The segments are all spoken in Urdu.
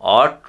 8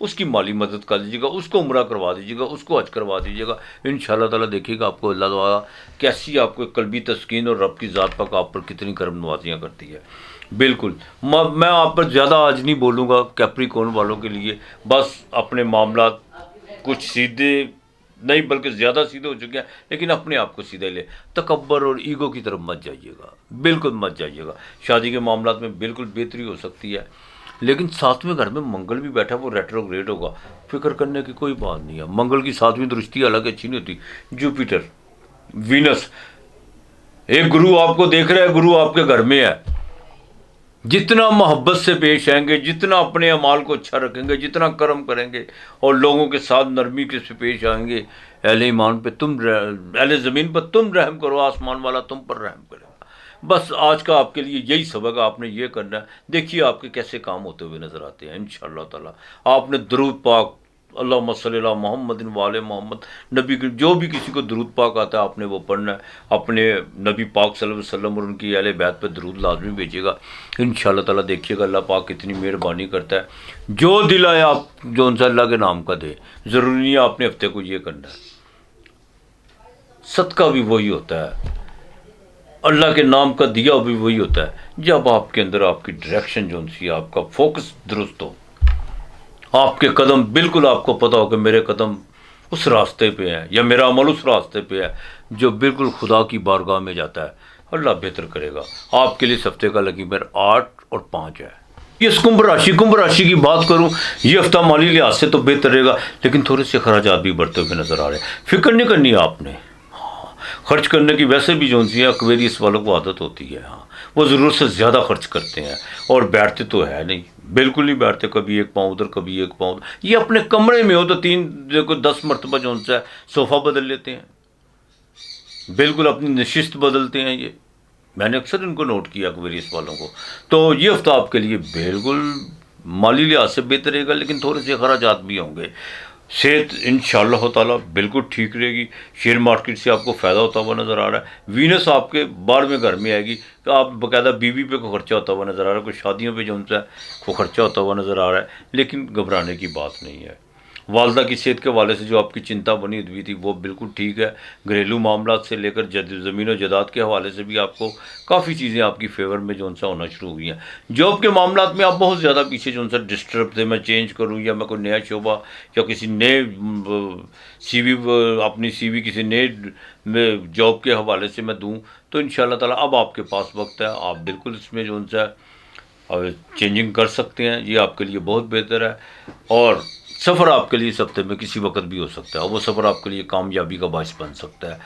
اس کی مالی مدد کر دیجیے گا، اس کو عمرہ کروا دیجیے گا، اس کو حج کروا دیجیے گا، انشاءاللہ تعالیٰ دیکھیے گا آپ کو اللہ تعالیٰ کیسی آپ کو قلبی تسکین اور رب کی ذات پاک آپ پر کتنی کرم نوازیاں کرتی ہے۔ بالکل میں آپ پر زیادہ آج نہیں بولوں گا کیپریکون والوں کے لیے، بس اپنے معاملات کچھ سیدھے نہیں بلکہ زیادہ سیدھے ہو چکے ہیں، لیکن اپنے آپ کو سیدھے لے، تکبر اور ایگو کی طرف مت جائیے گا، بالکل مت جائیے گا۔ شادی کے معاملات میں بالکل بہتری ہو سکتی ہے، لیکن ساتویں گھر میں منگل بھی بیٹھا وہ ریٹروگریڈ ہوگا، فکر کرنے کی کوئی بات نہیں ہے۔ منگل کی ساتویں درستی حالانکہ اچھی نہیں ہوتی، جوپیٹر، وینس، ایک گرو آپ کو دیکھ رہا ہے، گرو آپ کے گھر میں ہے، جتنا محبت سے پیش آئیں گے، جتنا اپنے اعمال کو اچھا رکھیں گے، جتنا کرم کریں گے اور لوگوں کے ساتھ نرمی کے سے پیش آئیں گے، اہل ایمان پہ اہل زمین پر تم رحم کرو، آسمان والا تم پر رحم کرے گا۔ بس آج کا آپ کے لیے یہی سبق ہے، آپ نے یہ کرنا ہے، دیکھیے آپ کے کیسے کام ہوتے ہوئے نظر آتے ہیں انشاءاللہ تعالیٰ۔ آپ نے درود پاک اللہم صلی اللہ محمد وعلی محمد، نبی کے جو بھی کسی کو درود پاک آتا ہے آپ نے وہ پڑھنا ہے، اپنے نبی پاک صلی اللہ علیہ وسلم اور ان کی اہل بیت پہ درود لازمی بھیجیے گا انشاءاللہ تعالیٰ۔ دیکھیے گا اللہ پاک کتنی مہربانی کرتا ہے، جو دل آئے آپ جو ان سے اللہ کے نام کا دے، ضروری نہیں ہے آپ نے ہفتے کو یہ کرنا ہے، صدقہ بھی وہی ہوتا ہے، اللہ کے نام کا دیا بھی وہی ہوتا ہے جب آپ کے اندر آپ کی ڈائریکشن جو سی آپ کا فوکس درست ہو، آپ کے قدم بالکل آپ کو پتہ ہو کہ میرے قدم اس راستے پہ ہیں یا میرا عمل اس راستے پہ ہے جو بالکل خدا کی بارگاہ میں جاتا ہے، اللہ بہتر کرے گا آپ کے لیے۔ اس ہفتے کا لکی میر 8 اور 5 ہے۔ اس کمبھ راشی کی بات کروں، یہ ہفتہ مالی لحاظ سے تو بہتر رہے گا، لیکن تھوڑے سے اخراجات بھی بڑھتے ہوئے نظر آ رہے ہیں، فکر نہیں کرنی ہے آپ نے، خرچ کرنے کی ویسے بھی جو سی اکویریس والوں کو عادت ہوتی ہے، ہاں وہ ضرورت سے زیادہ خرچ کرتے ہیں اور بیٹھتے تو ہے نہیں، بالکل نہیں بیٹھتے، کبھی ایک پاؤں ادھر کبھی ایک پاؤں ادھر۔ یہ اپنے کمرے میں ہو تو 10 مرتبہ جو ہے صوفہ بدل لیتے ہیں، بالکل اپنی نشست بدلتے ہیں، یہ میں نے اکثر ان کو نوٹ کیا اکویریس والوں کو۔ تو یہ ہفتہ آپ کے لیے بالکل مالی لحاظ سے بہتر رہے گا، لیکن تھوڑے سے اخراجات بھی ہوں گے۔ صحت انشاءاللہ تعالیٰ بالکل ٹھیک رہے گی، شیئر مارکیٹ سے آپ کو فائدہ ہوتا ہوا نظر آ رہا ہے، وینس آپ کے 12ویں گھر میں آئے گی کہ آپ باقاعدہ بیوی پہ کوئی خرچہ ہوتا ہوا نظر آ رہا ہے، کوئی شادیوں پہ جو ان سے کوئی خرچہ ہوتا ہوا نظر آ رہا ہے، لیکن گھبرانے کی بات نہیں ہے۔ والدہ کی صحت کے حوالے سے جو آپ کی چنتا بنی ہوئی تھی وہ بالکل ٹھیک ہے، گھریلو معاملات سے لے کر زمین و جائیداد کے حوالے سے بھی آپ کو کافی چیزیں آپ کی فیور میں جو ان سے ہونا شروع ہوئی ہیں۔ جاب کے معاملات میں آپ بہت زیادہ پیچھے جو ان سے ڈسٹرب تھے، میں چینج کروں یا میں کوئی نیا شعبہ یا کسی نئے سی وی اپنی سی وی کسی نئے جاب کے حوالے سے میں دوں تو انشاءاللہ تعالیٰ اب آپ کے پاس وقت ہے، آپ بالکل اس میں جو ان سے چینجنگ کر سکتے ہیں، یہ آپ کے لیے بہت بہتر ہے۔ اور سفر آپ کے لیے اس ہفتے میں کسی وقت بھی ہو سکتا ہے، اور وہ سفر آپ کے لیے کامیابی کا باعث بن سکتا ہے۔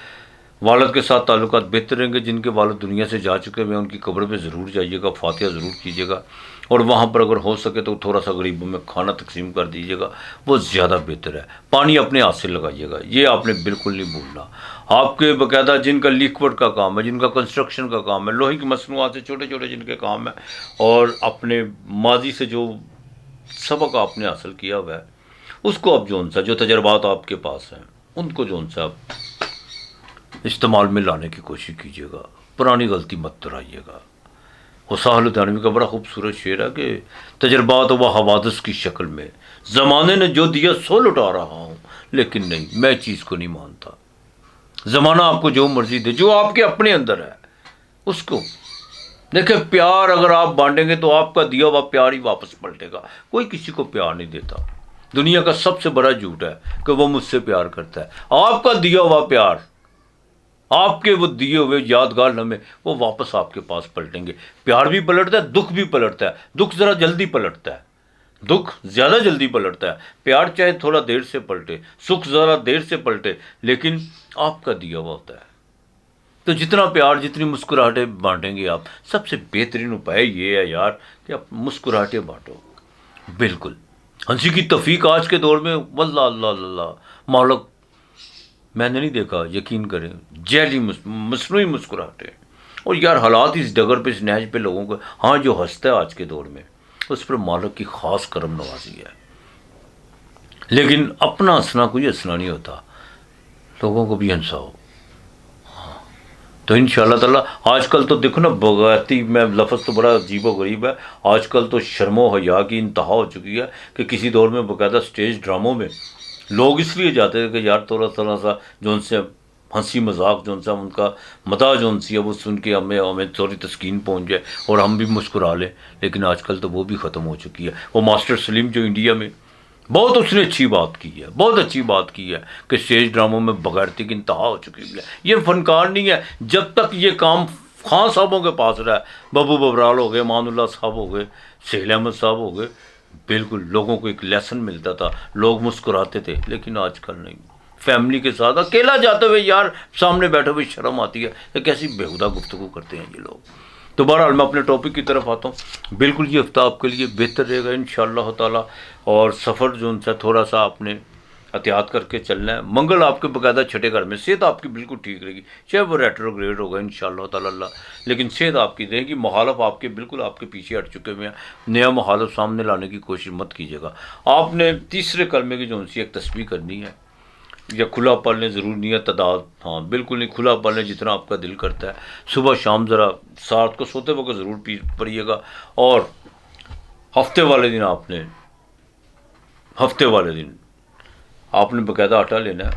والد کے ساتھ تعلقات بہتر رہیں گے، جن کے والد دنیا سے جا چکے ہوئے ہیں ان کی قبر پہ ضرور جائیے گا، فاتحہ ضرور کیجیے گا، اور وہاں پر اگر ہو سکے تو تھوڑا سا غریبوں میں کھانا تقسیم کر دیجیے گا، وہ زیادہ بہتر ہے۔ پانی اپنے ہاتھ سے لگائیے گا، یہ آپ نے بالکل نہیں بھولنا۔ آپ کے باقاعدہ جن کا لیکوڈ کا کام ہے، جن کا کنسٹرکشن کا کام ہے، لوہے کی مصنوعات سے چھوٹے چھوٹے جن کے کام ہیں، اور اپنے ماضی سے جو سبق آپ نے حاصل کیا ہوا ہے اس کو اب جو تجربات آپ کے پاس ہیں ان کو آپ استعمال میں لانے کی کوشش کیجیے گا، پرانی غلطی مت دہرائیے گا۔ وساحل الدانوی کا بڑا خوبصورت شعر ہے کہ تجربات و حوادث کی شکل میں زمانے نے جو دیا سو لٹا رہا ہوں، لیکن نہیں، میں چیز کو نہیں مانتا۔ زمانہ آپ کو جو مرضی دے، جو آپ کے اپنے اندر ہے اس کو دیکھیں۔ پیار اگر آپ بانٹیں گے تو آپ کا دیا ہوا پیار ہی واپس پلٹے گا، کوئی کسی کو پیار نہیں دیتا۔ دنیا کا سب سے بڑا جھوٹ ہے کہ وہ مجھ سے پیار کرتا ہے۔ آپ کا دیا ہوا پیار، آپ کے وہ دیے ہوئے یادگار لمحے وہ واپس آپ کے پاس پلٹیں گے۔ پیار بھی پلٹتا ہے، دکھ بھی پلٹتا ہے، دکھ ذرا جلدی پلٹتا ہے، دکھ زیادہ جلدی پلٹتا ہے، پیار چاہے تھوڑا دیر سے پلٹے، سکھ ذرا دیر سے پلٹے، لیکن آپ کا دیا ہوا ہوتا ہے۔ تو جتنا پیار، جتنی مسکراہٹیں بانٹیں گے آپ، سب سے بہترین اپائے یہ ہے یار کہ آپ مسکراہٹیں بانٹو۔ بالکل ہنسی کی توفیق آج کے دور میں واللہ اللہ اللہ مالک میں نے نہیں دیکھا، یقین کریں، جیلی مصنوعی مسکراہٹیں۔ اور یار حالات اس ڈگر پہ، اس نہج پہ لوگوں کو، ہاں جو ہنستا ہے آج کے دور میں اس پر مالک کی خاص کرم نوازی ہے، لیکن اپنا ہنسنا کوئی ہنسنا نہیں ہوتا، لوگوں کو بھی ہنساؤ۔ تو انشاءاللہ تعالیٰ آج کل تو دیکھو نا بغیرتی میں لفظ تو بڑا عجیب و غریب ہے، آج کل تو شرم و حیا کی انتہا ہو چکی ہے کہ کسی دور میں باقاعدہ اسٹیج ڈراموں میں لوگ اس لیے جاتے ہیں کہ یار تھوڑا تھوڑا سا جو ان سے ہنسی مذاق جو ان سا ان کا مداح جو ان سی ہے وہ سن کے ہمیں تھوڑی تسکین پہنچ جائے اور ہم بھی مسکرا لیں، لیکن آج کل تو وہ بھی ختم ہو چکی ہے۔ وہ ماسٹر سلیم جو انڈیا میں بہت اس نے اچھی بات کی ہے، بہت اچھی بات کی ہے کہ اسٹیج ڈراموں میں بغیرتی کی انتہا ہو چکی ہے۔ یہ فنکار نہیں ہے، جب تک یہ کام خان صاحبوں کے پاس رہا ہے، ببو ببرال ہو گئے، امان اللہ صاحب ہو گئے، سہیل احمد صاحب ہو گئے، بالکل لوگوں کو ایک لیسن ملتا تھا، لوگ مسکراتے تھے، لیکن آج کل نہیں۔ فیملی کے ساتھ اکیلا جاتے ہوئے یار سامنے بیٹھے ہوئے شرم آتی ہے کہ کیسی بےہودہ گفتگو کرتے ہیں یہ لوگ۔ تو بہرحال میں اپنے ٹاپک کی طرف آتا ہوں۔ بالکل یہ ہفتہ آپ کے لیے بہتر رہے گا انشاءاللہ تعالیٰ، اور سفر جو ان سے تھوڑا سا آپ نے احتیاط کر کے چلنا ہے۔ منگل آپ کے باقاعدہ چھٹے گھر میں، صحت آپ کی بالکل ٹھیک رہے گی، چاہے وہ ریٹروگریڈ ہوگا انشاءاللہ تعالیٰ اللہ، لیکن صحت آپ کی رہے گی۔ مخالف آپ کے بالکل آپ کے پیچھے ہٹ چکے ہوئے ہیں، نیا مخالف سامنے لانے کی کوشش مت کیجیے گا۔ آپ نے تیسرے کلمے کی جو ان سے ایک تسبیح کرنی ہے، یا کھلا پڑھ لیں، ضرور نہیں ہے تعداد، ہاں بالکل نہیں، کھلا پڑھ لیں جتنا آپ کا دل کرتا ہے۔ صبح شام ذرا ساتھ کو سوتے وقت ضرور پڑھیے گا۔ اور ہفتے والے دن آپ نے باقاعدہ آٹا لینا ہے،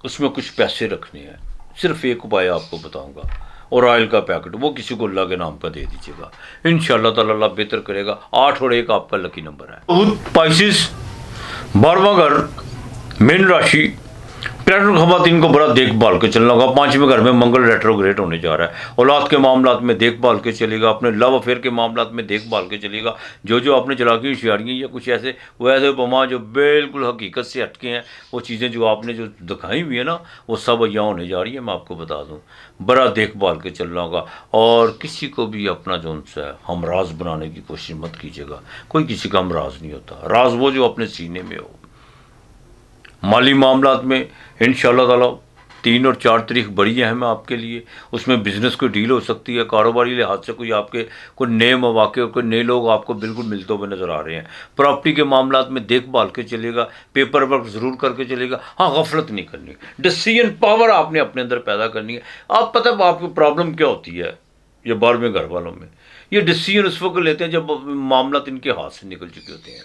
اس میں کچھ پیسے رکھنے ہیں، صرف ایک اپائے آپ کو بتاؤں گا، اور آئل کا پیکٹ وہ کسی کو اللہ کے نام کا دے دیجیے گا، انشاءاللہ تعالیٰ اللہ بہتر کرے گا۔ 8 اور 1 آپ کا لکی نمبر ہے۔ پائسس 12واں گھر مین راشی، پریگننٹ خواتین کو بڑا دیکھ بھال کے چلنا ہوگا۔ 5ویں گھر میں منگل ریٹروگریڈ ہونے جا رہا ہے، اولاد کے معاملات میں دیکھ بھال کے چلے گا، اپنے لو افیئر کے معاملات میں دیکھ بھال کے چلے گا۔ جو آپ نے چلاکی ہوشیاریاں یا کچھ ایسے وہ ایسے بما جو بالکل حقیقت سے ہٹ کے ہیں، وہ چیزیں جو آپ نے جو دکھائی ہوئی ہیں نا، وہ سب یہاں ہونے جا رہی ہیں۔ میں آپ کو بتا دوں بڑا دیکھ بھال کے چلنا ہوگا، اور کسی کو بھی اپنا جو ان سے ہمراز بنانے کی کوشش مت کیجیے گا۔ کوئی کسی کا ہمراز نہیں ہوتا، راز وہ جو اپنے سینے میں ہو۔ مالی معاملات میں انشاءاللہ تعالیٰ 3 اور 4 تاریخ بڑی اہم ہے آپ کے لیے، اس میں بزنس کوئی ڈیل ہو سکتی ہے، کاروباری لحاظ سے کوئی آپ کے کوئی نئے مواقع، کوئی نئے لوگ آپ کو بالکل ملتے ہوئے نظر آ رہے ہیں۔ پراپرٹی کے معاملات میں دیکھ بھال کے چلے گا، پیپر ورک ضرور کر کے چلے گا، ہاں غفلت نہیں کرنی، ڈیسیژن پاور آپ نے اپنے اندر پیدا کرنی ہے۔ آپ پتہ ہے آپ کی پرابلم کیا ہوتی ہے یہ 12ویں گھر والوں میں، یہ ڈیسیژن اس وقت لیتے ہیں جب معاملات ان کے ہاتھ سے نکل چکے ہوتے ہیں،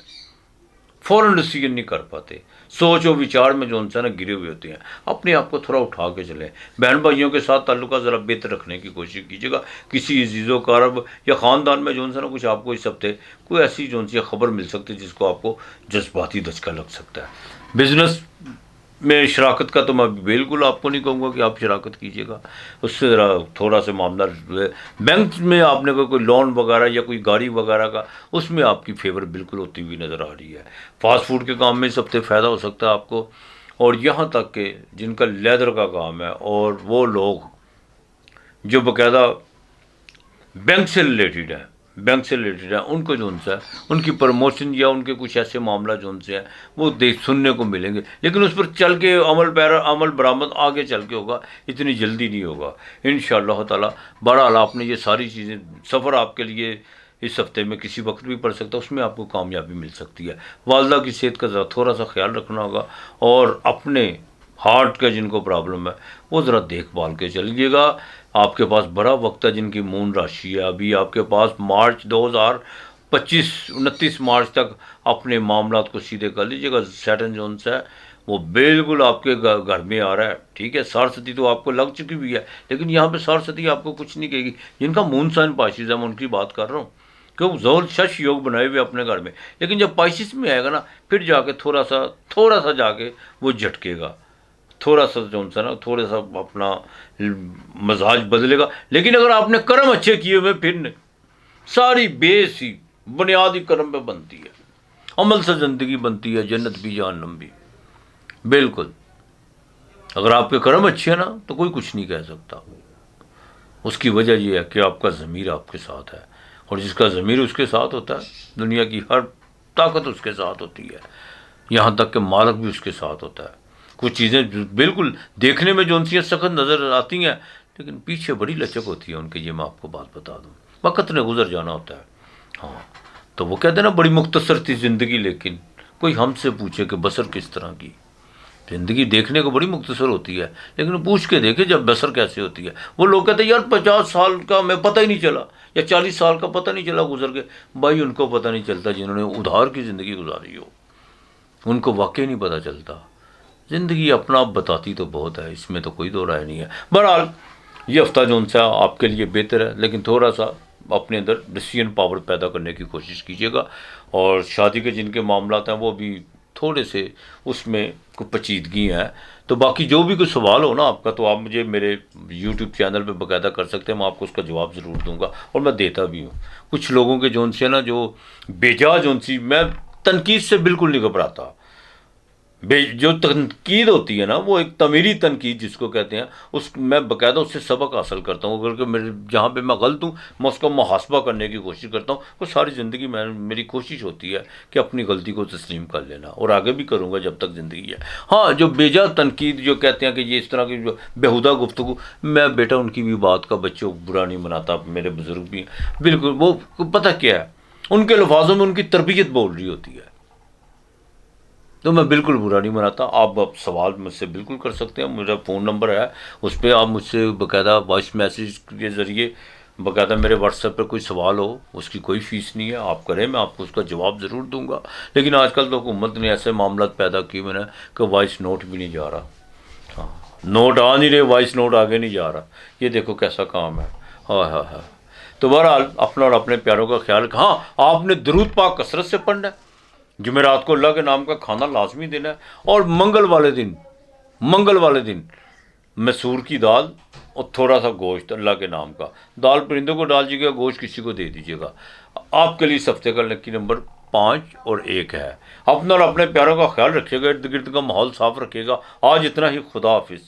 فوراً ڈیسیژن نہیں کر پاتے، سوچ و وچار میں جو ان سے نا گرے ہوئے ہوتے ہیں۔ اپنے آپ کو تھوڑا اٹھا کے چلیں، بہن بھائیوں کے ساتھ تعلقات ذرا بہتر رکھنے کی کوشش کیجیے گا۔ کسی عزیز و قارب یا خاندان میں جو ان سے نا کچھ آپ کو اس ہفتے کوئی ایسی جو ان سے خبر مل سکتی ہے جس کو آپ کو جذباتی دھچکا لگ سکتا ہے۔ بزنس میں شراکت کا تو میں بالکل آپ کو نہیں کہوں گا کہ آپ شراکت کیجیے گا، اس سے ذرا تھوڑا سا معاملہ بینک میں آپ نے کوئی لون وغیرہ یا کوئی گاڑی وغیرہ کا، اس میں آپ کی فیور بالکل ہوتی ہوئی نظر آ رہی ہے۔ فاسٹ فوڈ کے کام میں اس ہفتے فائدہ ہو سکتا ہے آپ کو، اور یہاں تک کہ جن کا لیدر کا کام ہے اور وہ لوگ جو باقاعدہ بینک سے ریلیٹڈ ہیں، ان کو جو ان سے ان کی پروموشن یا ان کے کچھ ایسے معاملہ جو ان سے ہیں وہ سننے کو ملیں گے، لیکن اس پر چل کے عمل برآمد آگے چل کے ہوگا، اتنی جلدی نہیں ہوگا انشاءاللہ تعالیٰ۔ بہرحال آپ نے یہ ساری چیزیں، سفر آپ کے لیے اس ہفتے میں کسی وقت بھی پڑ سکتا ہے، اس میں آپ کو کامیابی مل سکتی ہے۔ والدہ کی صحت کا ذرا تھوڑا سا خیال رکھنا ہوگا، اور اپنے ہارٹ کا جن کو پرابلم ہے وہ ذرا دیکھ بھال کے چلیے گا۔ آپ کے پاس بڑا وقت ہے، جن کی مون راشی ہے ابھی آپ کے پاس، مارچ 2025 29 مارچ تک اپنے معاملات کو سیدھے کر لیجیے گا۔ سیٹرن جونس ہے وہ بالکل آپ کے گھر میں آ رہا ہے، ٹھیک ہے۔ سارستی تو آپ کو لگ چکی ہوئی ہے، لیکن یہاں پہ سارستی آپ کو کچھ نہیں کہے گی۔ جن کا مون سائن پائسس ہے میں ان کی بات کر رہا ہوں، کہ وہ زول شش یوگ بنائے ہوئے اپنے گھر میں، لیکن جب پائسس میں آئے گا نا، پھر جا کے تھوڑا سا جا کے وہ جھٹکے گا، تھوڑا سا جو ان سے نا تھوڑا سا اپنا مزاج بدلے گا۔ لیکن اگر آپ نے کرم اچھے کیے ہوئے، پھر نہیں، ساری بیس ہی بنیادی کرم پہ بنتی ہے، عمل سے زندگی بنتی ہے، جنت بھی جہنم بھی، بالکل۔ اگر آپ کے کرم اچھے ہیں نا تو کوئی کچھ نہیں کہہ سکتا۔ اس کی وجہ یہ ہے کہ آپ کا ضمیر آپ کے ساتھ ہے، اور جس کا ضمیر اس کے ساتھ ہوتا ہے، دنیا کی ہر طاقت اس کے ساتھ ہوتی ہے، یہاں تک کہ مالک بھی اس کے ساتھ ہوتا ہے۔ کچھ چیزیں بالکل دیکھنے میں جو ان سے سخت نظر آتی ہیں، لیکن پیچھے بڑی لچک ہوتی ہے ان کی، یہ میں آپ کو بات بتا دوں۔ وقت نے گزر جانا ہوتا ہے، ہاں۔ تو وہ کہتے ہیں نا بڑی مختصر تھی زندگی، لیکن کوئی ہم سے پوچھے کہ بسر کس طرح کی، زندگی دیکھنے کو بڑی مختصر ہوتی ہے، لیکن پوچھ کے دیکھے جب بسر کیسے ہوتی ہے۔ وہ لوگ کہتے ہیں یار 50 سال کا میں پتہ ہی نہیں چلا، یا 40 سال کا پتہ نہیں چلا گزر کے۔ بھائی ان کو پتہ نہیں چلتا جنہوں نے ادھار کی زندگی گزاری ہو، ان کو واقعی نہیں پتہ چلتا۔ زندگی اپنا آپ بتاتی تو بہت ہے، اس میں تو کوئی دو رائے نہیں ہے۔ بہرحال یہ ہفتہ جو سا آپ کے لیے بہتر ہے، لیکن تھوڑا سا اپنے اندر ڈسیزن پاور پیدا کرنے کی کوشش کیجیے گا، اور شادی کے جن کے معاملات ہیں وہ بھی تھوڑے سے اس میں کوئی پیچیدگی ہیں۔ تو باقی جو بھی کوئی سوال ہو نا آپ کا، تو آپ مجھے میرے یوٹیوب چینل پہ باقاعدہ کر سکتے ہیں، میں آپ کو اس کا جواب ضرور دوں گا، اور میں دیتا بھی ہوں۔ کچھ لوگوں کے جون سے نا جو بیجا جون سی، میں تنقید سے بالکل نہیں گھبراتا۔ جو تنقید ہوتی ہے نا، وہ ایک تعمیری تنقید جس کو کہتے ہیں، اس میں باقاعدہ اس سے سبق حاصل کرتا ہوں، اگر کہ میرے جہاں پہ میں غلط ہوں میں اس کا محاسبہ کرنے کی کوشش کرتا ہوں۔ وہ ساری زندگی میں میری کوشش ہوتی ہے کہ اپنی غلطی کو تسلیم کر لینا، اور آگے بھی کروں گا جب تک زندگی ہے۔ ہاں جو بیجا تنقید جو کہتے ہیں کہ یہ اس طرح کی جو بیہودہ گفتگو، میں بیٹا ان کی بھی بات کا بچوں کو برا نہیں مناتا، میرے بزرگ بھی ہیں بالکل، وہ پتہ کیا ہے، ان کے الفاظوں میں ان کی تربیت بول رہی ہوتی ہے، تو میں بالکل برا نہیں مناتا۔ آپ سوال مجھ سے بالکل کر سکتے ہیں، میرا فون نمبر ہے، اس پہ آپ مجھ سے باقاعدہ وائس میسیج کے ذریعے باقاعدہ میرے واٹس ایپ پہ کوئی سوال ہو، اس کی کوئی فیس نہیں ہے، آپ کریں، میں آپ کو اس کا جواب ضرور دوں گا۔ لیکن آج کل تو حکومت نے ایسے معاملات پیدا کیے میں نے کہ وائس نوٹ بھی نہیں جا رہا، ہاں نوٹ آ نہیں رہے، وائس نوٹ آگے نہیں جا رہا، یہ دیکھو کیسا کام ہے، ہاں ہاں ہاں۔ تو بہرحال اپنا اور اپنے پیاروں کا خیال رکھیں۔ ہاں آپ نے درود پاک کثرت سے پڑھنا ہے، جمعرات کو اللہ کے نام کا کھانا لازمی دینا ہے، اور منگل والے دن مسور کی دال اور تھوڑا سا گوشت اللہ کے نام کا، دال پرندوں کو ڈال دیجیے گا، گوشت کسی کو دے دیجیے گا۔ آپ کے لیے اس ہفتے کا لکی نمبر 5 اور 1 ہے۔ اپنا اور اپنے پیاروں کا خیال رکھیے گا، ارد گرد کا ماحول صاف رکھیے گا۔ آج اتنا ہی، خدا حافظ۔